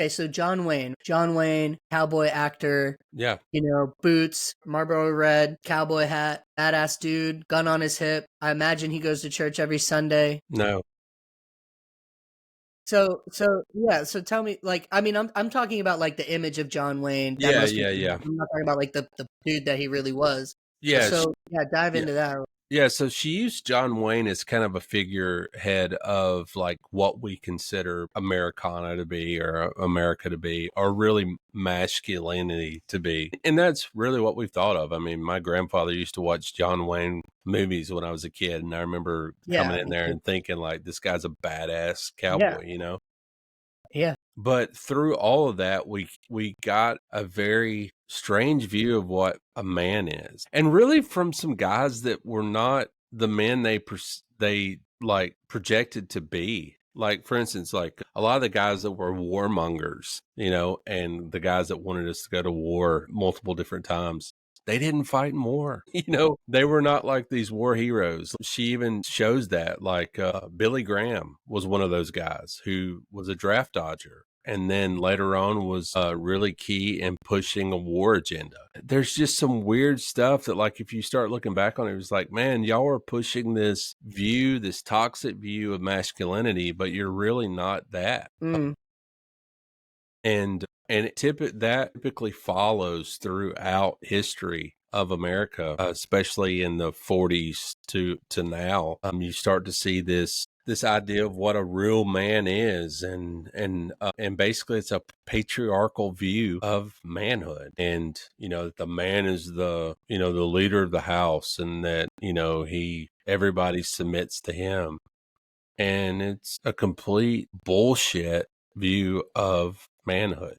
Okay, so John Wayne, cowboy actor, Yeah. boots, Marlboro Red, cowboy hat, badass dude, gun on his hip. I imagine he goes to church every Sunday. No. So yeah, so tell me, like, I mean, I'm talking about like the image of John Wayne that Yeah, most yeah, people. yeah. I'm not talking about like the dude that he really was. Yeah, So yeah, dive yeah. into that. Yeah, so she used John Wayne as kind of a figurehead of like what we consider Americana to be, or America to be, or really masculinity to be. And that's really what we've thought of. I mean, my grandfather used to watch John Wayne movies when I was a kid, and I remember coming Yeah, in me there too. and thinking like, this guy's a badass Yeah, cowboy, you know? yeah. But through all of that, we got a very strange view of what a man is, and really from some guys that were not the men they like projected to be. Like, for instance, like a lot of the guys that were warmongers, and the guys that wanted us to go to war multiple different times, they didn't fight in war. They were not like these war heroes. She even shows that, like, Billy Graham was one of those guys who was a draft dodger, and then later on was really key in pushing a war agenda. There's just some weird stuff that, like, if you start looking back on it, it's like, man, y'all are pushing this view, this toxic view of masculinity, but you're really not that. Mm. That typically follows throughout history of America, especially in the 40s to now. You start to see this idea of what a real man is, and basically it's a patriarchal view of manhood, and that the man is the leader of the house, and that he everybody submits to him, and it's a complete bullshit view of manhood.